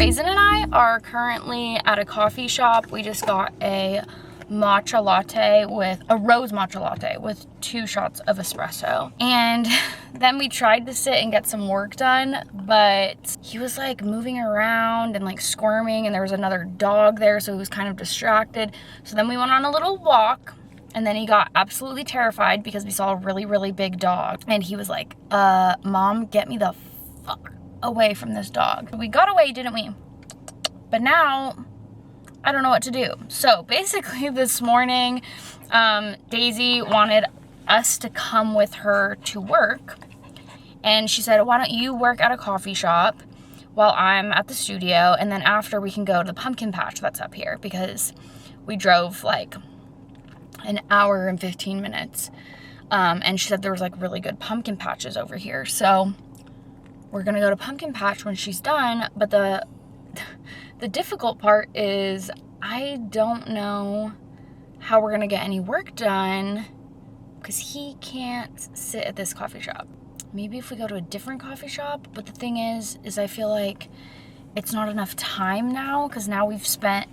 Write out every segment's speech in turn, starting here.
Raisin and I are currently at a coffee shop. We just got a matcha latte with a rose matcha latte with 2 shots of espresso. And then we tried to sit and get some work done, but he was like moving around and like squirming, and there was another dog there, so he was kind of distracted. So then we went on a little walk, and then he got absolutely terrified because we saw a really, really big dog. And he was like, Mom, get me the fuck away from this dog. We got away, didn't we? But now I don't know what to do. So basically this morning, Daisy wanted us to come with her to work. And she said, why don't you work at a coffee shop while I'm at the studio, and then after we can go to the pumpkin patch that's up here, because we drove like an hour and 15 minutes. And she said there was like really good pumpkin patches over here. So we're gonna go to pumpkin patch when she's done. But the difficult part is I don't know how we're gonna get any work done because he can't sit at this coffee shop. Maybe if we go to a different coffee shop, but the thing is I feel like it's not enough time now, because now we've spent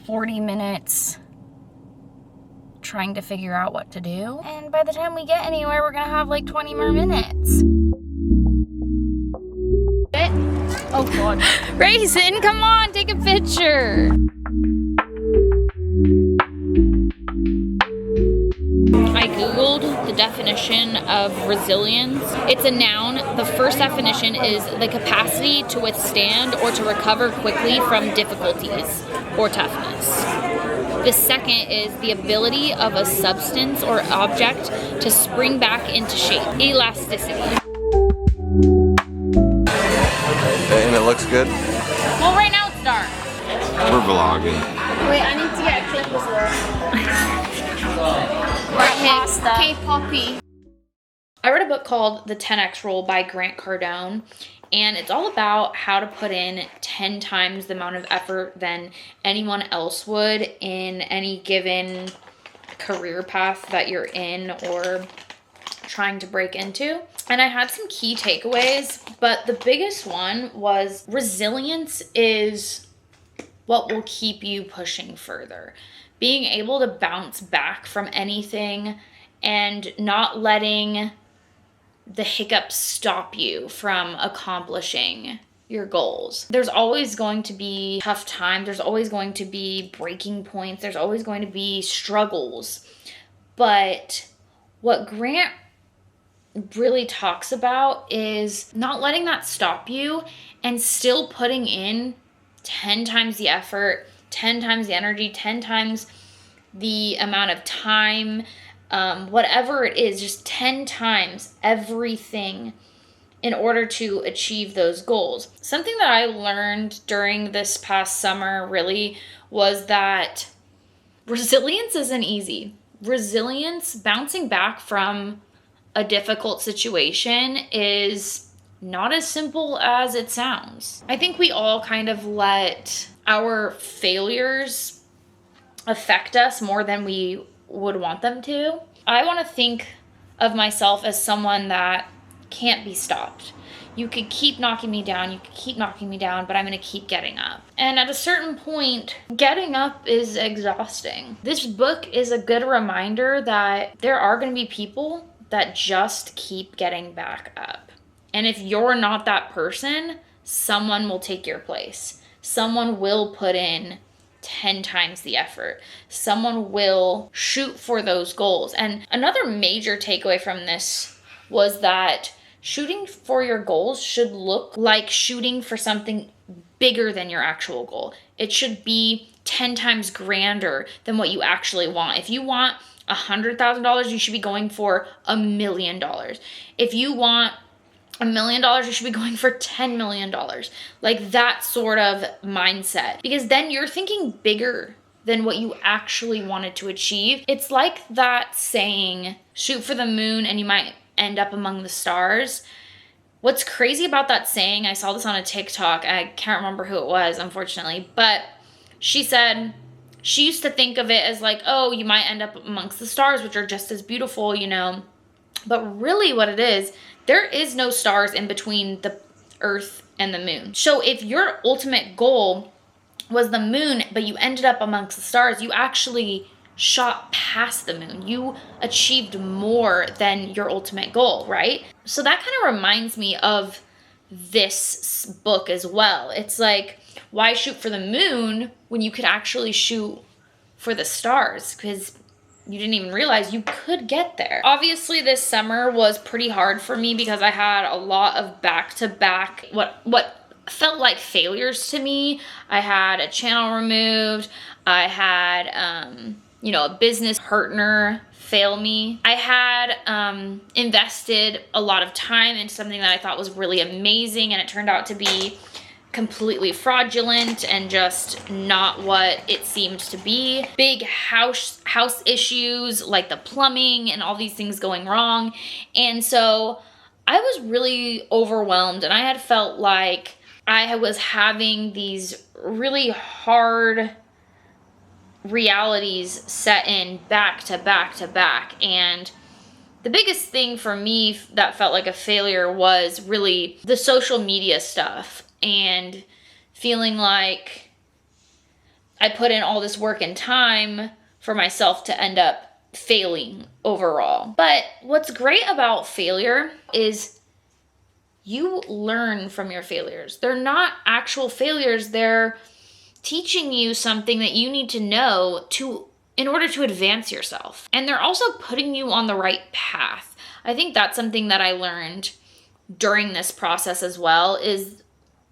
40 minutes trying to figure out what to do. And by the time we get anywhere, we're gonna have like 20 more minutes. Oh God. Raisin, come on, take a picture. I Googled the definition of resilience. It's a noun. The first definition is the capacity to withstand or to recover quickly from difficulties or toughness. The second is the ability of a substance or object to spring back into shape. Elasticity. And it looks good? Well, right now it's dark. We're vlogging. Wait, I need to get a clip as well. Pasta. K-poppy. I read a book called The 10X Rule by Grant Cardone, and it's all about how to put in 10 times the amount of effort than anyone else would in any given career path that you're in or trying to break into. And I had some key takeaways, but the biggest one was resilience is what will keep you pushing further. Being able to bounce back from anything and not letting the hiccups stop you from accomplishing your goals. There's always going to be tough times. There's always going to be breaking points. There's always going to be struggles. But what Grant really talks about is not letting that stop you and still putting in 10 times the effort, 10 times the energy, 10 times the amount of time, whatever it is, just 10 times everything in order to achieve those goals. Something that I learned during this past summer really was that resilience isn't easy. Resilience, bouncing back from a difficult situation, is not as simple as it sounds. I think we all kind of let our failures affect us more than we would want them to. I want to think of myself as someone that can't be stopped. You could keep knocking me down, you could keep knocking me down, but I'm going to keep getting up. And at a certain point, getting up is exhausting. This book is a good reminder that there are going to be people that just keep getting back up. And if you're not that person, someone will take your place. Someone will put in 10 times the effort. Someone will shoot for those goals. And another major takeaway from this was that shooting for your goals should look like shooting for something bigger than your actual goal. It should be 10 times grander than what you actually want. If you want $100,000, you should be going for $1 million. If you want $1 million, you should be going for $10 million. Like that sort of mindset. Because then you're thinking bigger than what you actually wanted to achieve. It's like that saying, shoot for the moon and you might end up among the stars. What's crazy about that saying, I saw this on a TikTok, I can't remember who it was, unfortunately, but she said she used to think of it as like, oh, you might end up amongst the stars, which are just as beautiful, you know. But really what it is, there is no stars in between the Earth, and the moon. So if your ultimate goal was the moon, but you ended up amongst the stars, you actually shot past the moon. You achieved more than your ultimate goal, right? So that kind of reminds me of this book as well. It's like, why shoot for the moon when you could actually shoot for the stars? Because you didn't even realize you could get there. Obviously, this summer was pretty hard for me because I had a lot of back-to-back, what felt like failures to me. I had a channel removed. I had, a business partner fail me. I had invested a lot of time into something that I thought was really amazing, and it turned out to be completely fraudulent and just not what it seemed to be. Big house issues like the plumbing and all these things going wrong. And so I was really overwhelmed, and I had felt like I was having these really hard realities set in back to back to back. And the biggest thing for me that felt like a failure was really the social media stuff, and feeling like I put in all this work and time for myself to end up failing overall. But what's great about failure is you learn from your failures. They're not actual failures. They're teaching you something that you need to know in order to advance yourself. And they're also putting you on the right path. I think that's something that I learned during this process as well, is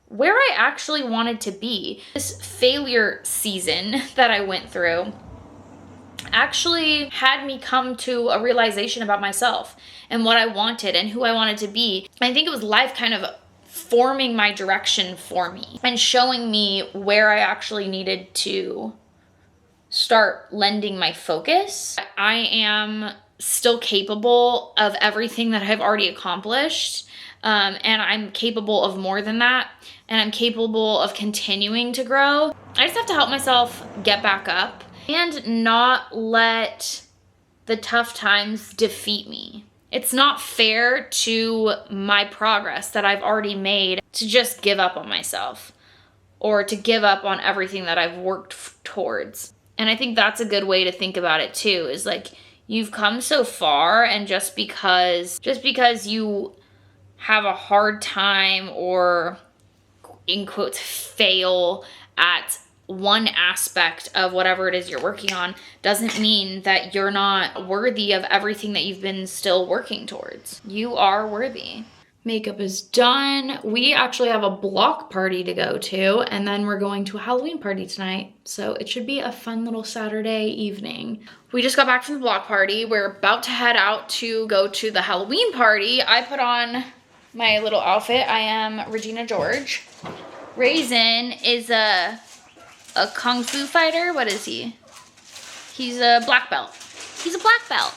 where I actually wanted to be. This failure season that I went through actually had me come to a realization about myself and what I wanted and who I wanted to be. I think it was life kind of forming my direction for me and showing me where I actually needed to start lending my focus. I am still capable of everything that I've already accomplished. And I'm capable of more than that. And I'm capable of continuing to grow. I just have to help myself get back up and not let the tough times defeat me. It's not fair to my progress that I've already made to just give up on myself or to give up on everything that I've worked towards. And I think that's a good way to think about it too, is like, you've come so far, and just because you have a hard time or, in quotes, fail at one aspect of whatever it is you're working on doesn't mean that you're not worthy of everything that you've been still working towards. You are worthy. Makeup is done. We actually have a block party to go to, and then we're going to a Halloween party tonight. So it should be a fun little Saturday evening. We just got back from the block party. We're about to head out to go to the Halloween party. I put on my little outfit. I am Regina George. Raisin is a kung fu fighter. What is he? He's a black belt. He's a black belt.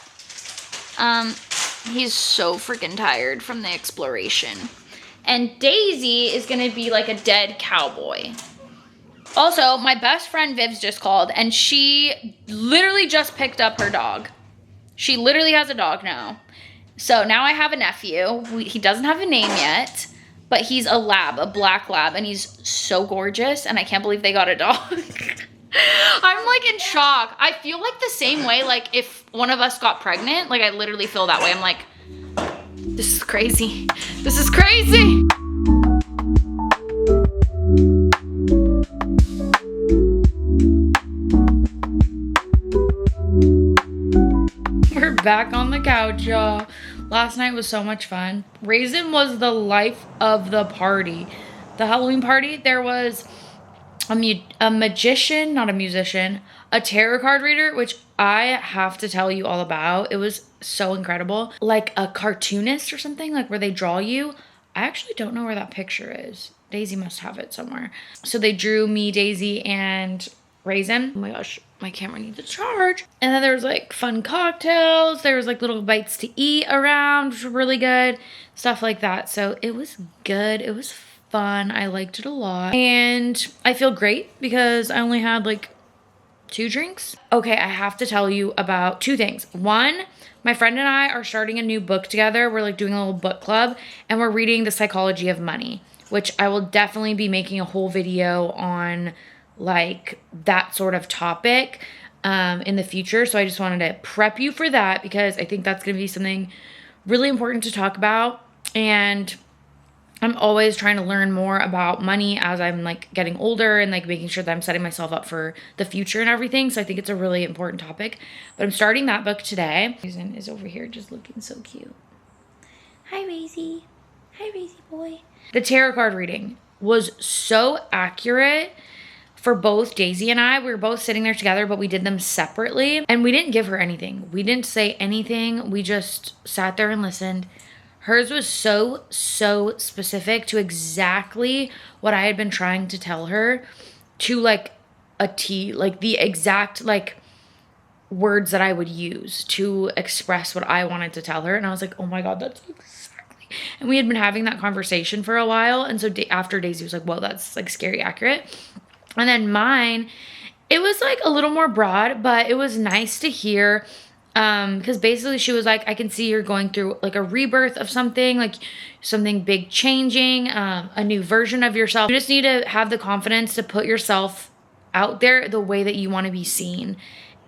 He's so freaking tired from the exploration. And Daisy is gonna be like a dead cowboy. Also, my best friend Viv's just called, and she literally just picked up her dog. She literally has a dog now. So now I have a nephew. He doesn't have a name yet, but he's a lab, a black lab, and he's so gorgeous, and I can't believe they got a dog. I'm like in shock. I feel like the same way, like if one of us got pregnant, like I literally feel that way. I'm like, this is crazy. This is crazy. We're back on the couch, y'all. Last night was so much fun. Raisin was the life of the party. The Halloween party, there was a magician, not a musician, a tarot card reader, which I have to tell you all about. It was so incredible. Like a cartoonist or something, like where they draw you. I actually don't know where that picture is. Daisy must have it somewhere. So they drew me, Daisy, and Raisin. Oh my gosh, my camera needs a charge. And then there was like fun cocktails. There was like little bites to eat around, which were really good. Stuff like that. So it was good. It was fun. I liked it a lot. And I feel great because I only had like 2 drinks. Okay, I have to tell you about 2 things. One, my friend and I are starting a new book together. We're like doing a little book club, and we're reading The Psychology of Money. which I will definitely be making a whole video on like that sort of topic in the future. So I just wanted to prep you for that because I think that's going to be something really important to talk about. And I'm always trying to learn more about money as I'm like getting older and like making sure that I'm setting myself up for the future and everything. So I think it's a really important topic, but I'm starting that book today. Susan is over here just looking so cute. Hi, Razy. Hi, Razy boy. The tarot card reading was so accurate for both Daisy and I. We were both sitting there together, but we did them separately and we didn't give her anything. We didn't say anything. We just sat there and listened. Hers was so specific to exactly what I had been trying to tell her, to like a T, like the exact like words that I would use to express what I wanted to tell her. And I was like, oh my God, that's exactly. And we had been having that conversation for a while. And so after Daisy was like, whoa, that's like scary accurate. And then mine, it was like a little more broad, but it was nice to hear. Because basically she was like, I can see you're going through like a rebirth of something, like something big changing, a new version of yourself. You just need to have the confidence to put yourself out there the way that you want to be seen.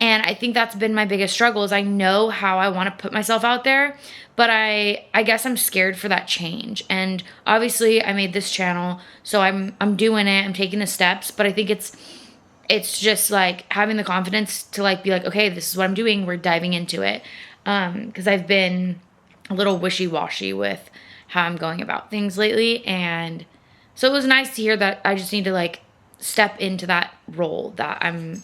And I think that's been my biggest struggle is I know how I want to put myself out there, but I guess I'm scared for that change. And obviously I made this channel, so I'm doing it, I'm taking the steps, but I think it's just like having the confidence to like be like, okay, this is what I'm doing. We're diving into it. Because I've been a little wishy-washy with how I'm going about things lately. And so it was nice to hear that I just need to like step into that role that I'm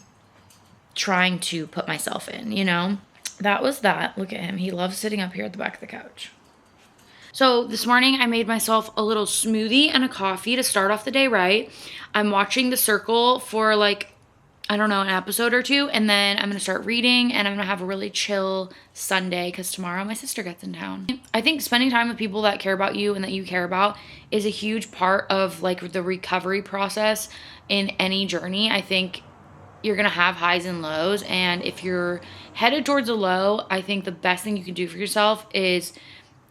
trying to put myself in, you know? That was that. Look at him. He loves sitting up here at the back of the couch. So this morning I made myself a little smoothie and a coffee to start off the day right. I'm watching The Circle for like, I don't know, an episode or two, and then I'm going to start reading, and I'm going to have a really chill Sunday because tomorrow my sister gets in town. I think spending time with people that care about you and that you care about is a huge part of like the recovery process in any journey. I think you're going to have highs and lows, and if you're headed towards a low, I think the best thing you can do for yourself is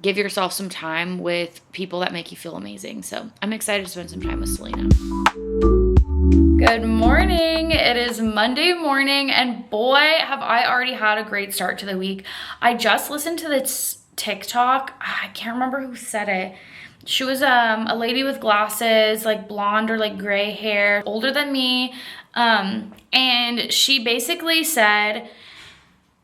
give yourself some time with people that make you feel amazing. So I'm excited to spend some time with Selena. Good morning. It is Monday morning, and boy, have I already had a great start to the week. I just listened to this TikTok. I can't remember who said it. She was a lady with glasses, like blonde or like gray hair, older than me. And she basically said,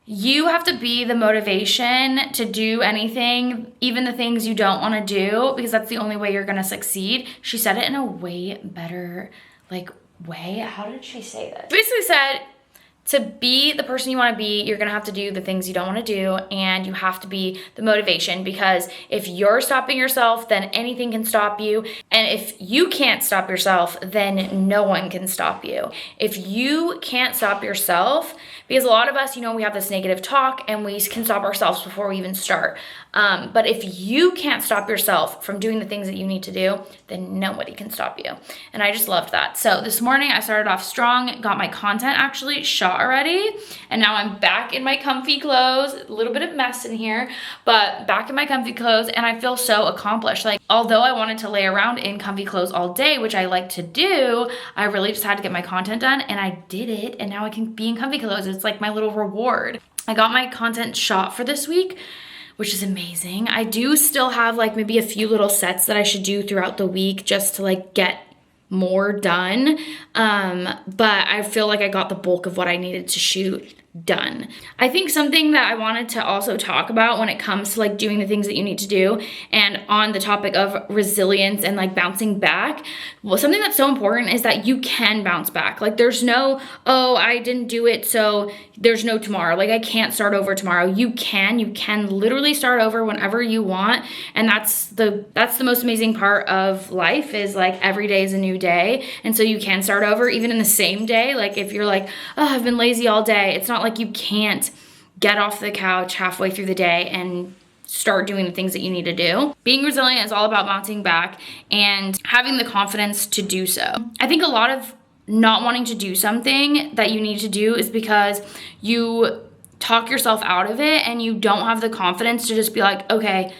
you have to be the motivation to do anything, even the things you don't want to do, because that's the only way you're going to succeed. She said it in a way better, like, way. How did she say this? Basically said, to be the person you want to be, you're going to have to do the things you don't want to do, and you have to be the motivation, because if you're stopping yourself, then anything can stop you. And if you can't stop yourself, then no one can stop you. If you can't stop yourself, because a lot of us, you know, we have this negative talk and we can stop ourselves before we even start. But if you can't stop yourself from doing the things that you need to do, then nobody can stop you. And I just loved that. So this morning I started off strong, got my content actually shot already. And now I'm back in my comfy clothes, a little bit of mess in here, but back in my comfy clothes, and I feel so accomplished. Like, although I wanted to lay around in comfy clothes all day, which I like to do, I really just had to get my content done, and I did it. And now I can be in comfy clothes. It's like my little reward. I got my content shot for this week, which is amazing. I do still have like maybe a few little sets that I should do throughout the week just to like get more done. But I feel like I got the bulk of what I needed to shoot done. I think something that I wanted to also talk about when it comes to like doing the things that you need to do, and on the topic of resilience and like bouncing back, well, something that's so important is that you can bounce back. Like, there's no, oh, I didn't do it, so there's no tomorrow. Like, I can't start over tomorrow. You can literally start over whenever you want. And that's the most amazing part of life, is like every day is a new day. And so you can start over even in the same day. Like, if you're like, oh, I've been lazy all day, it's not like you can't get off the couch halfway through the day and start doing the things that you need to do. Being resilient is all about bouncing back and having the confidence to do so. I think a lot of not wanting to do something that you need to do is because you talk yourself out of it and you don't have the confidence to just be like, okay,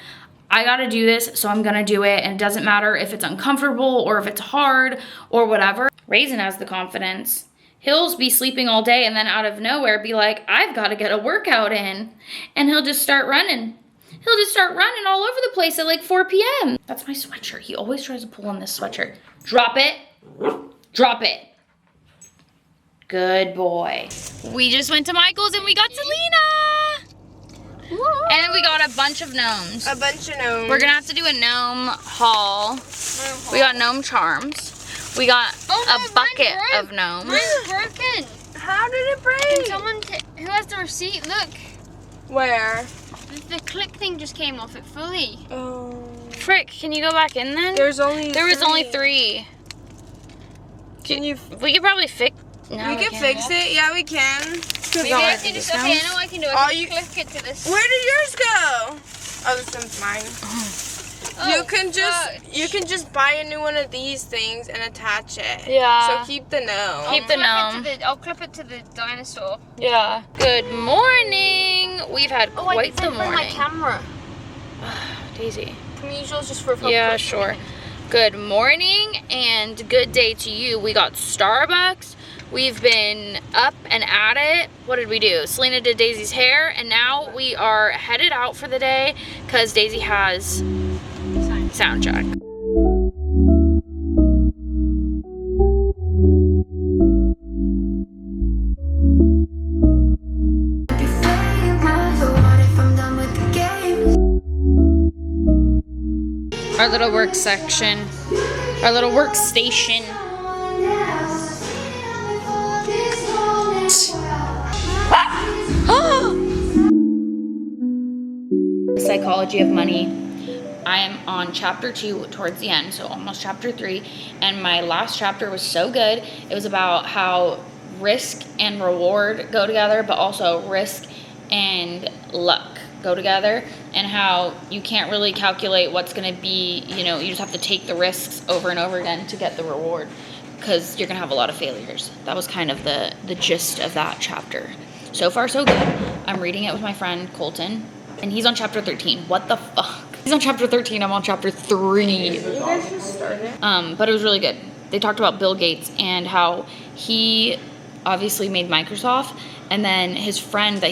I gotta do this, so I'm gonna do it, and it doesn't matter if it's uncomfortable or if it's hard or whatever. Raisin has the confidence. He'll be sleeping all day and then out of nowhere be like, I've gotta get a workout in. And he'll just start running. He'll just start running all over the place at like 4 p.m. That's my sweatshirt. He always tries to pull on this sweatshirt. Drop it. Drop it. Good boy. We just went to Michael's and we got Selena. Whoa. And we got a bunch of gnomes. A bunch of gnomes. We're gonna have to do a gnome haul. We got gnome charms. We got a bucket of gnomes. Mine's broken. How did it break? Can someone who has the receipt, look. Where? The click thing just came off it fully. Oh. Frick, can you go back in then? There was only three. Can you? We could probably fix. No, We can fix it. Yeah, we can. Maybe I can just, okay, I know I can do it. I can click it to this. Where did yours go? Oh, this one's mine. You can just buy a new one of these things and attach it. Yeah. So keep the gnome. Keep the gnome. I'll clip it to the dinosaur. Yeah. Good morning. We've had quite the morning. my camera. Daisy. Can we use yours just for a photo? Yeah, sure. Good morning and good day to you. We got Starbucks. We've been up and at it. What did we do? Selena did Daisy's hair, and now we are headed out for the day because Daisy has sound check. Our little work section, our little workstation. Psychology of Money. I am on chapter 2 towards the end, so almost chapter 3, and my last chapter was so good. It was about how risk and reward go together, but also risk and luck go together, and how you can't really calculate what's going to be, you just have to take the risks over and over again to get the reward, because you're going to have a lot of failures. That was kind of the gist of that chapter. So far, so good. I'm reading it with my friend Colton, and he's on chapter 13. What the fuck? He's on chapter 13, I'm on chapter 3. You guys just started. But it was really good. They talked about Bill Gates and how he obviously made Microsoft, and then his friend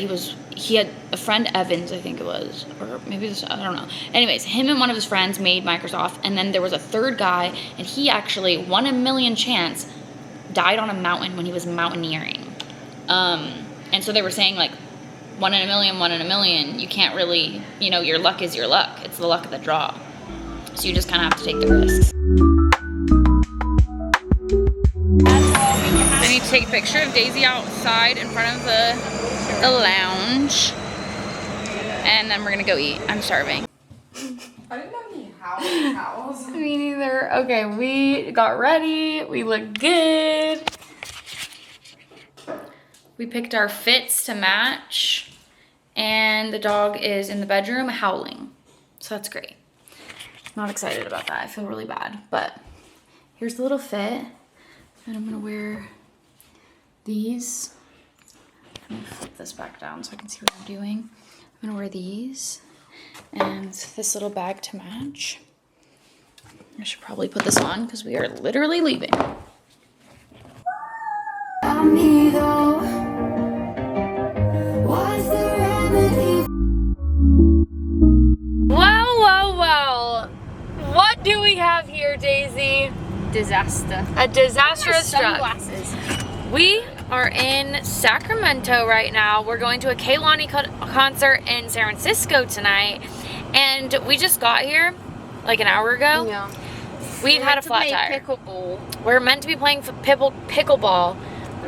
he had a friend, Evans, I think it was, or maybe this, I don't know. Anyways, him and one of his friends made Microsoft, and then there was a third guy, and he actually, 1 in a million chance, died on a mountain when he was mountaineering. And so they were saying, like, 1 in a million, 1 in a million, you can't really, your luck is your luck. It's the luck of the draw. So you just kind of have to take the risks. I need to take a picture of Daisy outside in front of the lounge. And then we're gonna go eat. I'm starving. I didn't have any towels. Me neither. Okay, we got ready. We look good. We picked our fits to match. And the dog is in the bedroom howling. So that's great. Not excited about that. I feel really bad. But here's the little fit. And I'm gonna wear these. Let me flip this back down so I can see what I'm doing. I'm gonna wear these and this little bag to match. I should probably put this on because we are literally leaving. Well. What do we have here, Daisy? Disaster. A disastrous truck. Sunglasses. We are in Sacramento right now. We're going to a Kehlani concert in San Francisco tonight. And we just got here like an hour ago. Yeah. We've had a flat tire. Pickleball. We're meant to be playing pickleball,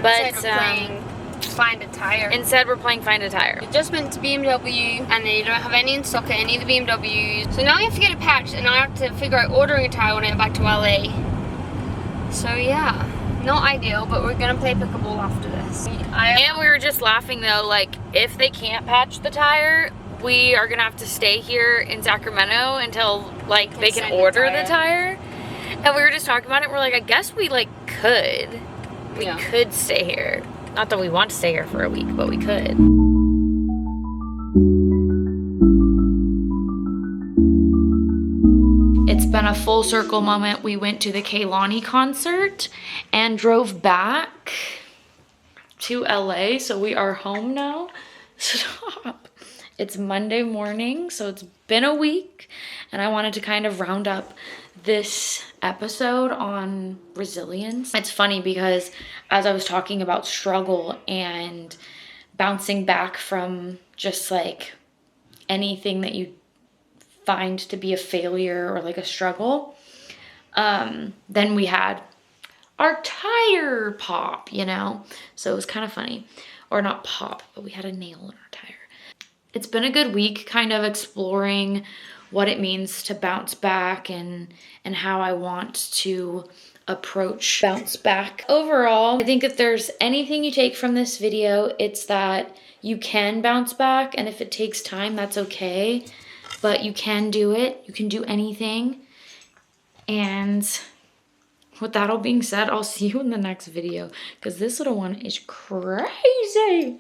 but Instead we're playing Find a Tire. Instead we're playing Find a Tire. We just went to BMW and they don't have any in stock at any of the BMWs. So now we have to get it patched and I have to figure out ordering a tire when I get back to LA. So yeah, not ideal, but we're gonna play pickleball after this. And we were just laughing though, like if they can't patch the tire, we are gonna have to stay here in Sacramento until like they can order the tire. And we were just talking about it. We're like, I guess we like could. We could stay here. Not that we want to stay here for a week, but we could. full circle moment, we went to the Kehlani concert and drove back to LA. So we are home now. Stop. It's Monday morning, so it's been a week, and I wanted to kind of round up this episode on resilience. It's funny because as I was talking about struggle and bouncing back from just like anything that you find to be a failure or like a struggle, then we had our tire pop, you know? So it was kind of funny. Or not pop, but we had a nail in our tire. It's been a good week kind of exploring what it means to bounce back and how I want to approach bounce back. Overall, I think if there's anything you take from this video, it's that you can bounce back, and if it takes time, that's okay, but you can do it. You can do anything. And with that all being said, I'll see you in the next video because this little one is crazy.